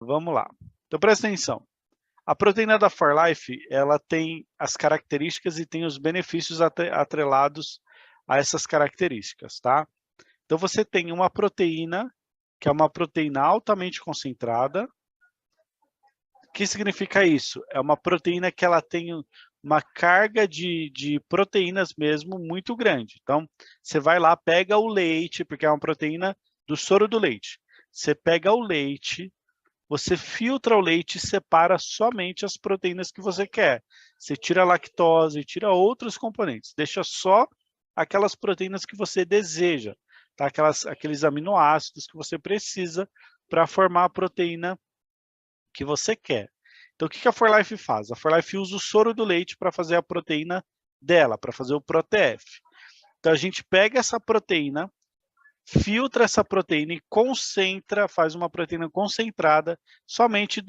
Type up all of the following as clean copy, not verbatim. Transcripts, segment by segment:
Vamos lá. Então, presta atenção. A proteína da For Life, ela tem as características e tem os benefícios atrelados a essas características, tá? Então, você tem uma proteína, que é uma proteína altamente concentrada. O que significa isso? É uma proteína que ela tem uma carga de proteínas mesmo muito grande. Então, você vai lá, pega o leite, porque é uma proteína do soro do leite. Você pega o leite, você filtra o leite e separa somente as proteínas que você quer. Você tira a lactose, tira outros componentes, deixa só aquelas proteínas que você deseja, tá? Aqueles aminoácidos que você precisa para formar a proteína que você quer. Então, o que a For Life faz? A For Life usa o soro do leite para fazer a proteína dela, para fazer o ProTF. Então, a gente pega essa proteína, filtra essa proteína e concentra, faz uma proteína concentrada somente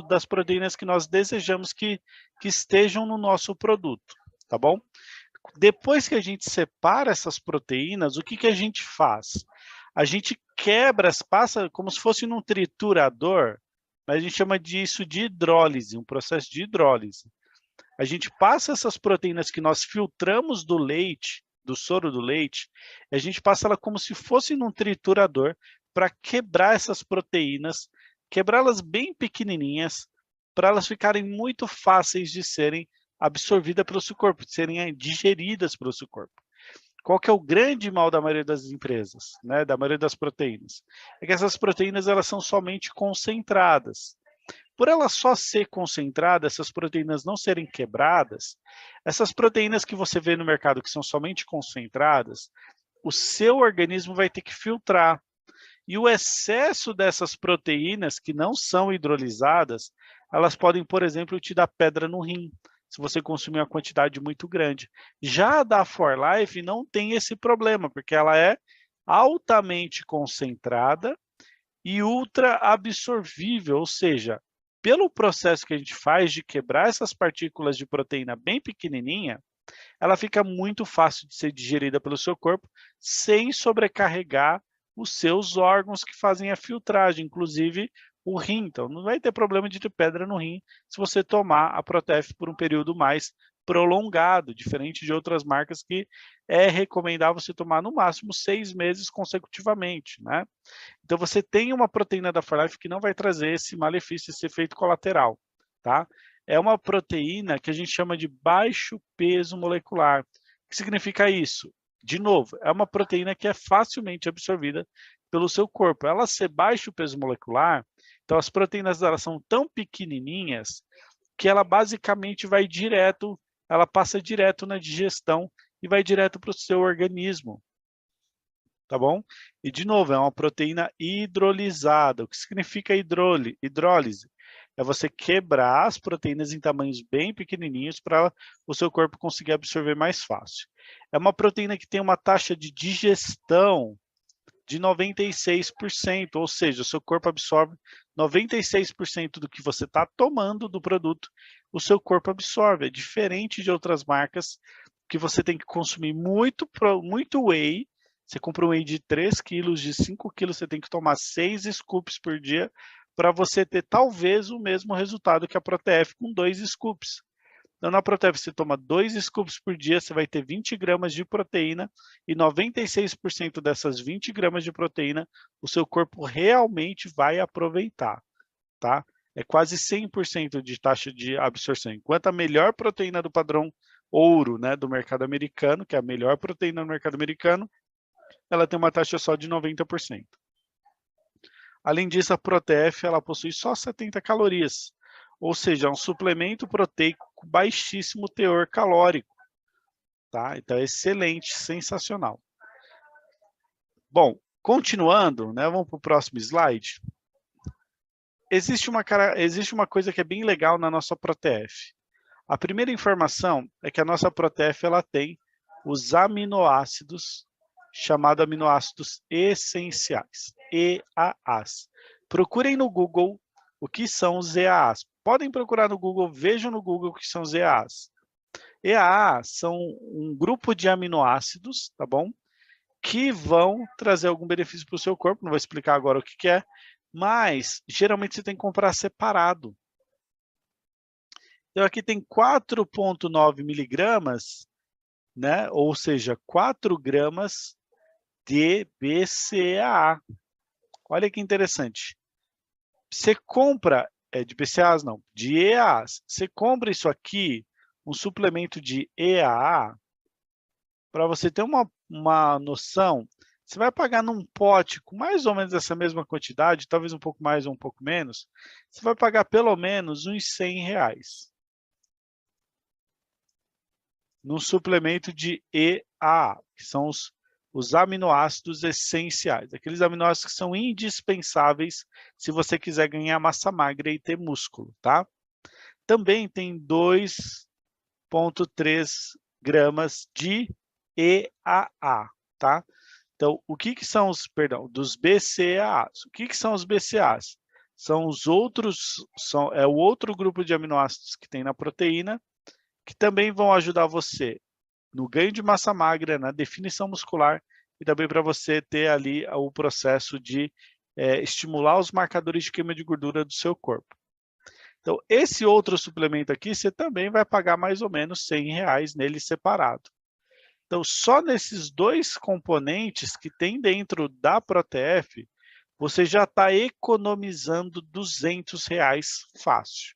das proteínas que nós desejamos que estejam no nosso produto, tá bom? Depois que a gente separa essas proteínas, o que a gente faz? A gente quebra, passa como se fosse num triturador, mas a gente chama disso de hidrólise, um processo de hidrólise. A gente passa essas proteínas que nós filtramos do leite, do soro do leite, e a gente passa ela como se fosse num triturador para quebrar essas proteínas, quebrá-las bem pequenininhas, para elas ficarem muito fáceis de serem absorvidas pelo seu corpo, de serem digeridas pelo seu corpo. Qual que é o grande mal da maioria das empresas, né, da maioria das proteínas? É que essas proteínas elas são somente concentradas. Por ela só ser concentrada, essas proteínas não serem quebradas, essas proteínas que você vê no mercado que são somente concentradas, o seu organismo vai ter que filtrar. E o excesso dessas proteínas que não são hidrolisadas, elas podem, por exemplo, te dar pedra no rim, se você consumir uma quantidade muito grande. Já a da For Life não tem esse problema, porque ela é altamente concentrada e ultra absorvível, ou seja, pelo processo que a gente faz de quebrar essas partículas de proteína bem pequenininha, ela fica muito fácil de ser digerida pelo seu corpo, sem sobrecarregar os seus órgãos que fazem a filtragem, inclusive o rim. Então, não vai ter problema de ter pedra no rim se você tomar a ProTef por um período mais prolongado, diferente de outras marcas que é recomendável você tomar no máximo 6 meses consecutivamente, né? Então, você tem uma proteína da For Life que não vai trazer esse malefício, esse efeito colateral, tá? É uma proteína que a gente chama de baixo peso molecular. O que significa isso? De novo, é uma proteína que é facilmente absorvida pelo seu corpo. Ela ser baixo peso molecular, então as proteínas dela são tão pequenininhas que ela basicamente vai direto, ela passa direto na digestão e vai direto para o seu organismo. Tá bom? E, de novo, é uma proteína hidrolisada. O que significa hidrólise? É você quebrar as proteínas em tamanhos bem pequenininhos para o seu corpo conseguir absorver mais fácil. É uma proteína que tem uma taxa de digestão de 96%, ou seja, o seu corpo absorve 96% do que você está tomando do produto, o seu corpo absorve. É diferente de outras marcas que você tem que consumir muito whey. Você compra um whey de 3 quilos, de 5 quilos, você tem que tomar 6 scoops por dia para você ter talvez o mesmo resultado que a ProTF com 2 scoops. Então, na ProTef, você toma 2 scoops por dia, você vai ter 20 gramas de proteína e 96% dessas 20 gramas de proteína o seu corpo realmente vai aproveitar, tá? É quase 100% de taxa de absorção. Enquanto a melhor proteína do padrão ouro, né, do mercado americano, que é a melhor proteína do mercado americano, ela tem uma taxa só de 90%. Além disso, a ProTef ela possui só 70 calorias, ou seja, é um suplemento proteico com baixíssimo teor calórico, tá? Então é excelente, sensacional. Bom, continuando, né, vamos para o próximo slide. Existe uma coisa que é bem legal na nossa ProTef. A primeira informação é que a nossa ProTef ela tem os aminoácidos, chamados aminoácidos essenciais, EAAs. Procurem no Google o que são os EAAs. Podem procurar no Google, vejam no Google o que são os EAAs. EAA são um grupo de aminoácidos, tá bom? Que vão trazer algum benefício para o seu corpo, não vou explicar agora o que é, mas geralmente você tem que comprar separado. Então aqui tem 4,9 miligramas, né? Ou seja, 4 gramas de BCAA. Olha que interessante. Você compra, de BCAAs não, de EAAs. Você compra isso aqui, um suplemento de EAA, para você ter uma noção, você vai pagar num pote com mais ou menos essa mesma quantidade, talvez um pouco mais ou um pouco menos, você vai pagar pelo menos uns R$100 num suplemento de EAA, que são os aminoácidos essenciais, aqueles aminoácidos que são indispensáveis se você quiser ganhar massa magra e ter músculo, tá? Também tem 2,3 gramas de EAA, tá? Então, o que que são os, perdão, dos BCAAs? O que que são os BCAAs? São os outros, é o outro grupo de aminoácidos que tem na proteína, que também vão ajudar você no ganho de massa magra, na definição muscular e também para você ter ali o processo de estimular os marcadores de queima de gordura do seu corpo. Então, esse outro suplemento aqui, você também vai pagar mais ou menos R$100 nele separado. Então, só nesses dois componentes que tem dentro da ProTF, você já está economizando R$200 fácil.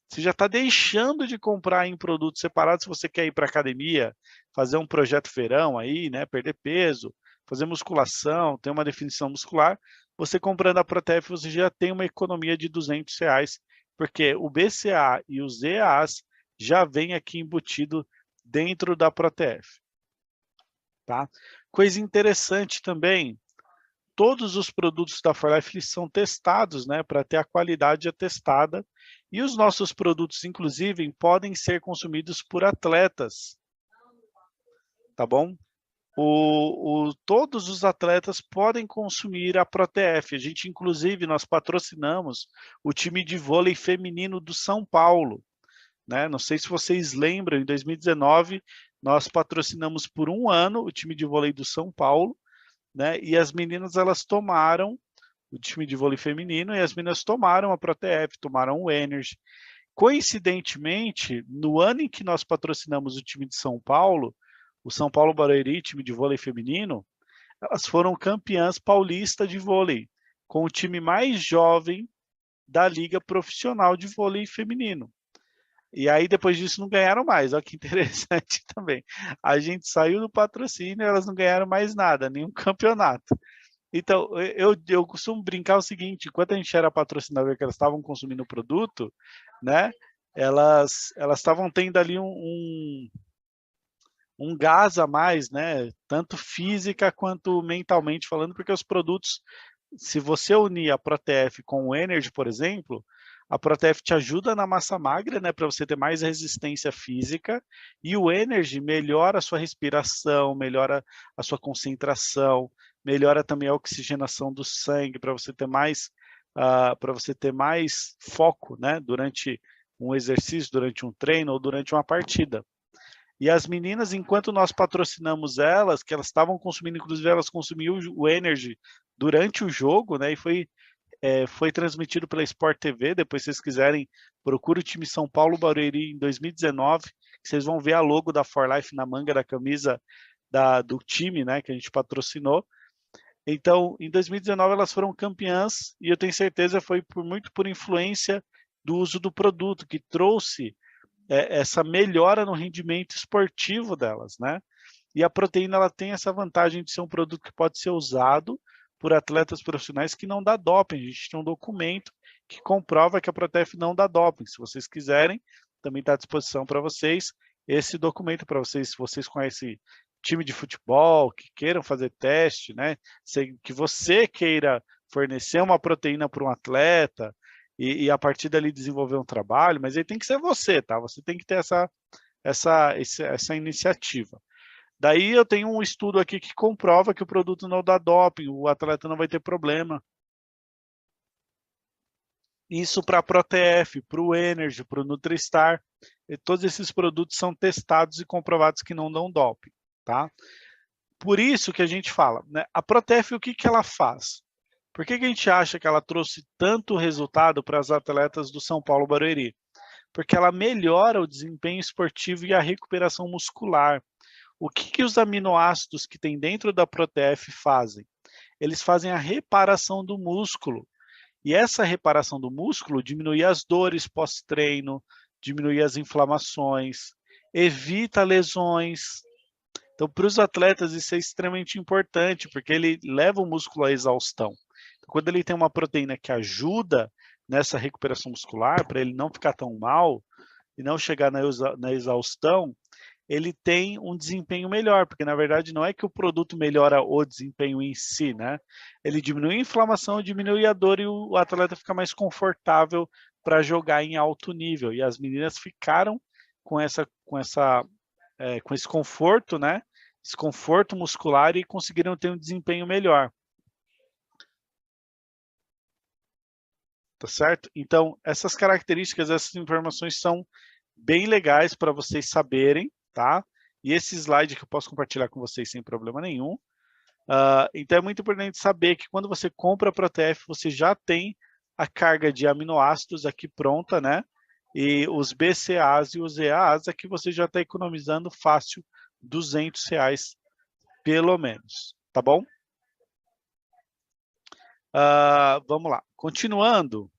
Você já está deixando de comprar em produtos separados se você quer ir para a academia, fazer um projeto verão aí, né, perder peso, fazer musculação, ter uma definição muscular. Você comprando a ProTF, você já tem uma economia de R$200, porque o BCA e os EAAs já vem aqui embutido dentro da ProTF. Tá? Coisa interessante também, todos os produtos da For Life são testados, né, para ter a qualidade atestada, e os nossos produtos, inclusive, podem ser consumidos por atletas, tá bom? Todos os atletas podem consumir a ProTF. A gente, inclusive, nós patrocinamos o time de vôlei feminino do São Paulo, né? Não sei se vocês lembram, em 2019, nós patrocinamos por um ano o time de vôlei do São Paulo, né? E as meninas, elas tomaram o time de vôlei feminino, e as meninas tomaram a ProTF, tomaram o Energy. Coincidentemente, no ano em que nós patrocinamos o time de São Paulo, o São Paulo Barueri, time de vôlei feminino, elas foram campeãs paulistas de vôlei, com o time mais jovem da Liga Profissional de Vôlei Feminino. E aí, depois disso, não ganharam mais. Olha que interessante também. A gente saiu do patrocínio e elas não ganharam mais nada, nenhum campeonato. Então, eu costumo brincar o seguinte, enquanto a gente era patrocinador, que elas estavam consumindo o produto, né, elas estavam tendo ali um gás a mais, né, tanto física quanto mentalmente falando, porque os produtos, se você unir a ProTF com o Energy, por exemplo, a ProTF te ajuda na massa magra, né, para você ter mais resistência física, e o Energy melhora a sua respiração, melhora a sua concentração, melhora também a oxigenação do sangue para você ter mais foco, né, durante um exercício, durante um treino ou durante uma partida. E as meninas, enquanto nós patrocinamos elas, que elas estavam consumindo, inclusive elas consumiam o Energy durante o jogo, né, e foi transmitido pela Sport TV. Depois, se vocês quiserem, procure o time São Paulo Barueri em 2019, que vocês vão ver a logo da For Life na manga da camisa do time, né, que a gente patrocinou. Então, em 2019, elas foram campeãs, e eu tenho certeza foi muito por influência do uso do produto, que trouxe essa melhora no rendimento esportivo delas, né? E a proteína, ela tem essa vantagem de ser um produto que pode ser usado por atletas profissionais que não dá doping. A gente tem um documento que comprova que a ProTF não dá doping. Se vocês quiserem, também está à disposição para vocês esse documento para vocês, se vocês conhecem time de futebol, que queiram fazer teste, né? Que você queira fornecer uma proteína para um atleta e a partir dali desenvolver um trabalho, mas aí tem que ser você, tá? Você tem que ter essa iniciativa. Daí eu tenho um estudo aqui que comprova que o produto não dá doping, o atleta não vai ter problema. Isso para a ProTF, para o Energy, para o Nutristar, todos esses produtos são testados e comprovados que não dão doping, tá? Por isso que a gente fala, né? A ProTF, o que ela faz? Por que que a gente acha que ela trouxe tanto resultado para as atletas do São Paulo Barueri? Porque ela melhora o desempenho esportivo e a recuperação muscular. O que que os aminoácidos que tem dentro da ProTF fazem? Eles fazem a reparação do músculo. E essa reparação do músculo diminui as dores pós-treino, diminui as inflamações, evita lesões. Então, para os atletas, isso é extremamente importante, porque ele leva o músculo à exaustão. Então, quando ele tem uma proteína que ajuda nessa recuperação muscular, para ele não ficar tão mal e não chegar na exaustão, ele tem um desempenho melhor, porque na verdade não é que o produto melhora o desempenho em si, né? Ele diminui a inflamação, diminui a dor e o atleta fica mais confortável para jogar em alto nível. E as meninas ficaram com esse conforto, né? Esse conforto muscular e conseguiram ter um desempenho melhor. Tá certo? Então, essas características, essas informações são bem legais para vocês saberem, tá? E esse slide que eu posso compartilhar com vocês sem problema nenhum. Então, é muito importante saber que quando você compra a ProTF, você já tem a carga de aminoácidos aqui pronta, né? E os BCAAs e os EAAs aqui você já está economizando fácil R$200, pelo menos, tá bom? Vamos lá, continuando.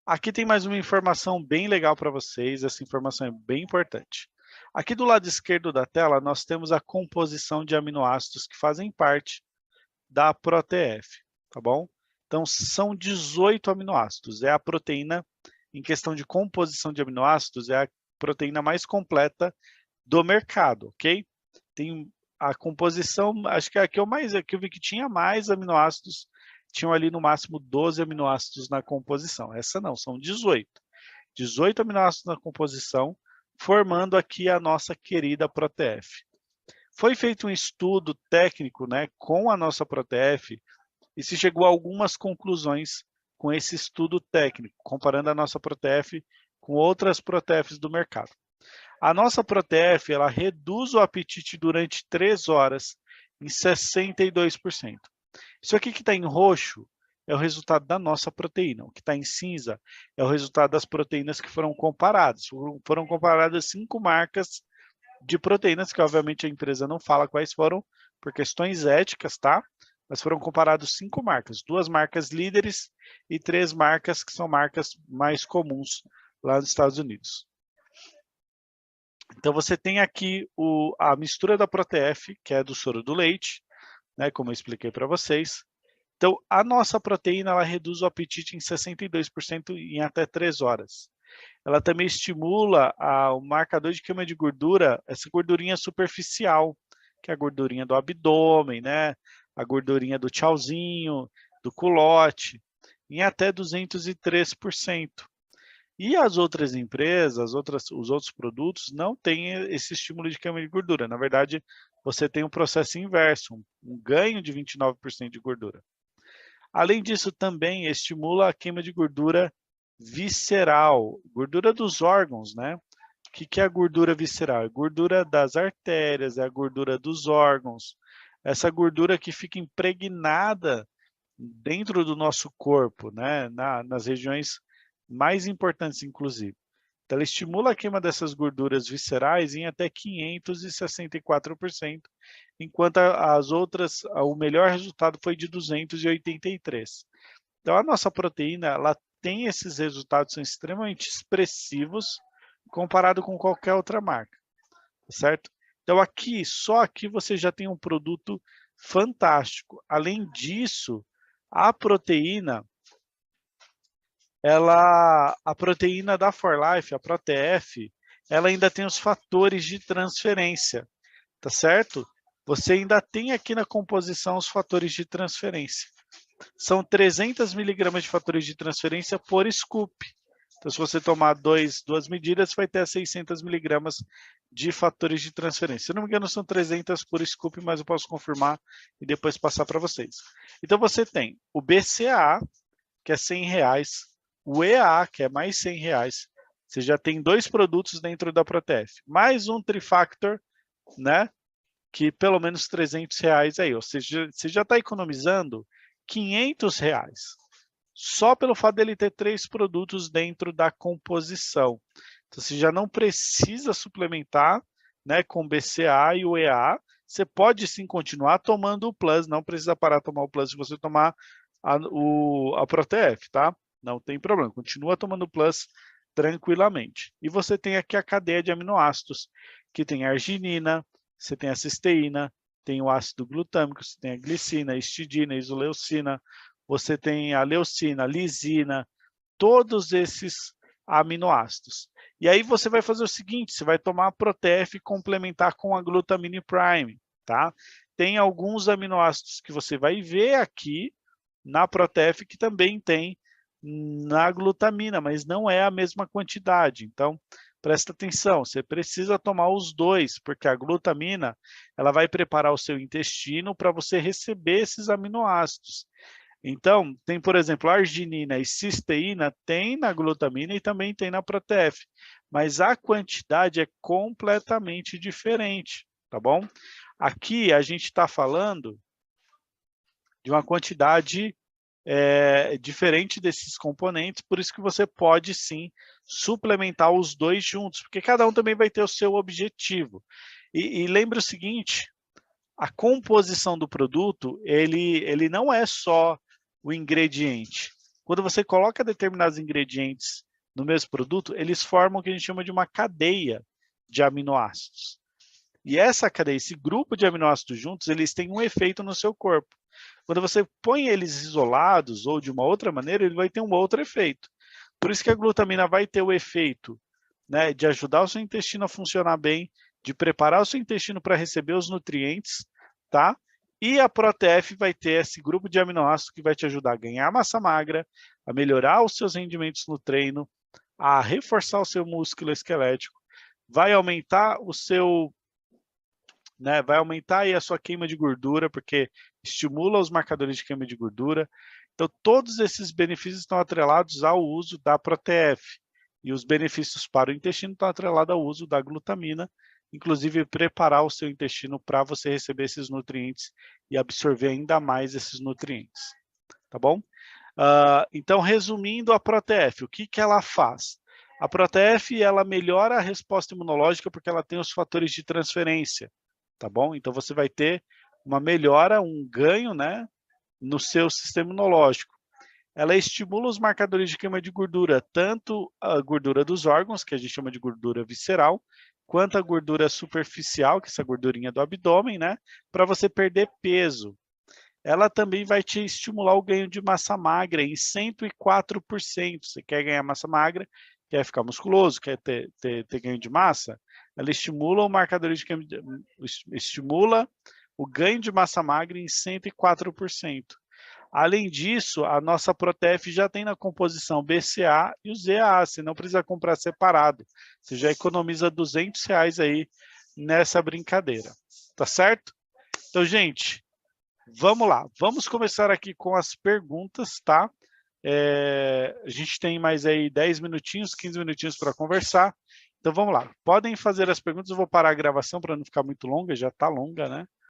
Aqui tem mais uma informação bem legal para vocês, essa informação é bem importante. Aqui do lado esquerdo da tela, nós temos a composição de aminoácidos que fazem parte da ProTF, tá bom? Então, são 18 aminoácidos, é a proteína, em questão de composição de aminoácidos, é a proteína mais completa do mercado, ok? Tem a composição, acho que aqui eu vi que tinha mais aminoácidos, tinham ali no máximo 12 aminoácidos na composição. Essa não, são 18. 18 aminoácidos na composição, formando aqui a nossa querida ProTF. Foi feito um estudo técnico, né, com a nossa ProTF e se chegou a algumas conclusões com esse estudo técnico, comparando a nossa ProTF com outras ProTFs do mercado. A nossa ProTF, ela reduz o apetite durante 3 horas em 62%. Isso aqui que está em roxo é o resultado da nossa proteína. O que está em cinza é o resultado das proteínas que foram comparadas. Foram comparadas 5 marcas de proteínas, que obviamente a empresa não fala quais foram, por questões éticas, tá? Mas foram comparados 5 marcas. 2 marcas líderes e 3 marcas que são marcas mais comuns lá nos Estados Unidos. Então, você tem aqui a mistura da ProTF, que é do soro do leite, né, como eu expliquei para vocês. Então, a nossa proteína, ela reduz o apetite em 62% em até 3 horas. Ela também estimula o marcador de queima de gordura, essa gordurinha superficial, que é a gordurinha do abdômen, né, a gordurinha do tchauzinho, do culote, em até 203%. E as outras empresas, os outros produtos, não têm esse estímulo de queima de gordura. Na verdade, você tem um processo inverso, um ganho de 29% de gordura. Além disso, também estimula a queima de gordura visceral, gordura dos órgãos, né? O que é a gordura visceral? É gordura das artérias, é a gordura dos órgãos. Essa gordura que fica impregnada dentro do nosso corpo, né? Nas regiões mais importantes, inclusive. Então, ela estimula a queima dessas gorduras viscerais em até 564%, enquanto as outras, o melhor resultado foi de 283%. Então, a nossa proteína, ela tem esses resultados, são extremamente expressivos, comparado com qualquer outra marca, certo? Então, aqui, só aqui você já tem um produto fantástico. Além disso, a proteína, a proteína da ForLife, a ProTF, ela ainda tem os fatores de transferência, tá certo? Você ainda tem aqui na composição os fatores de transferência. São 300 miligramas de fatores de transferência por scoop. Então, se você tomar duas medidas, vai ter 600 miligramas de fatores de transferência. Se não me engano, são 300 por scoop, mas eu posso confirmar e depois passar para vocês. Então, você tem o BCAA, que é R$100, o EAA, que é mais R$100. Você já tem 2 produtos dentro da ProTF. Mais um Trifactor, né? Que pelo menos R$300 aí. Ou seja, você já está economizando R$ 500, só pelo fato dele ter 3 produtos dentro da composição. Então, você já não precisa suplementar, né, com o BCA e o EA. Você pode sim continuar tomando o Plus, não precisa parar de tomar o Plus se você tomar a ProTF, tá? Não tem problema, continua tomando o Plus tranquilamente. E você tem aqui a cadeia de aminoácidos, que tem a arginina, você tem a cisteína, tem o ácido glutâmico, você tem a glicina, a histidina, a isoleucina, você tem a leucina, a lisina, todos esses aminoácidos. E aí você vai fazer o seguinte, você vai tomar a ProTF e complementar com a glutamine prime, tá? Tem alguns aminoácidos que você vai ver aqui na ProTF que também tem na glutamina, mas não é a mesma quantidade. Então, presta atenção, você precisa tomar os dois, porque a glutamina, ela vai preparar o seu intestino para você receber esses aminoácidos. Então, tem, por exemplo, arginina e cisteína, tem na glutamina e também tem na ProTF, mas a quantidade é completamente diferente, tá bom? Aqui a gente está falando de uma quantidade diferente desses componentes, por isso que você pode sim suplementar os dois juntos, porque cada um também vai ter o seu objetivo. E lembre o seguinte, a composição do produto, ele não é só o ingrediente. Quando você coloca determinados ingredientes no mesmo produto, eles formam o que a gente chama de uma cadeia de aminoácidos. E essa cadeia, esse grupo de aminoácidos juntos, eles têm um efeito no seu corpo. Quando você põe eles isolados ou de uma outra maneira, ele vai ter um outro efeito. Por isso que a glutamina vai ter o efeito, né, de ajudar o seu intestino a funcionar bem, de preparar o seu intestino para receber os nutrientes, tá? E a ProTF vai ter esse grupo de aminoácidos que vai te ajudar a ganhar massa magra, a melhorar os seus rendimentos no treino, a reforçar o seu músculo esquelético, vai aumentar o seu, né, vai aumentar aí a sua queima de gordura, porque estimula os marcadores de queima de gordura. Então, todos esses benefícios estão atrelados ao uso da ProTF. E os benefícios para o intestino estão atrelados ao uso da glutamina, inclusive preparar o seu intestino para você receber esses nutrientes e absorver ainda mais esses nutrientes. Tá bom? Então, resumindo a ProTF, o que ela faz? A ProTF, ela melhora a resposta imunológica porque ela tem os fatores de transferência, tá bom? Então, você vai ter uma melhora, um ganho, né, no seu sistema imunológico. Ela estimula os marcadores de queima de gordura, tanto a gordura dos órgãos, que a gente chama de gordura visceral, quanto a gordura superficial, que é essa gordurinha do abdômen, né, para você perder peso. Ela também vai te estimular o ganho de massa magra em 104%. Você quer ganhar massa magra, quer ficar musculoso, quer ter ganho de massa? Ela estimula o marcador de queima, estimula o ganho de massa magra em 104%. Além disso, a nossa ProTF já tem na composição BCA e os EAA, você não precisa comprar separado. Você já economiza R$200 aí nessa brincadeira, tá certo? Então, gente, vamos lá. Vamos começar aqui com as perguntas, tá? A gente tem mais aí 10 minutinhos, 15 minutinhos para conversar. Então, vamos lá. Podem fazer as perguntas, eu vou parar a gravação para não ficar muito longa, já está longa, né?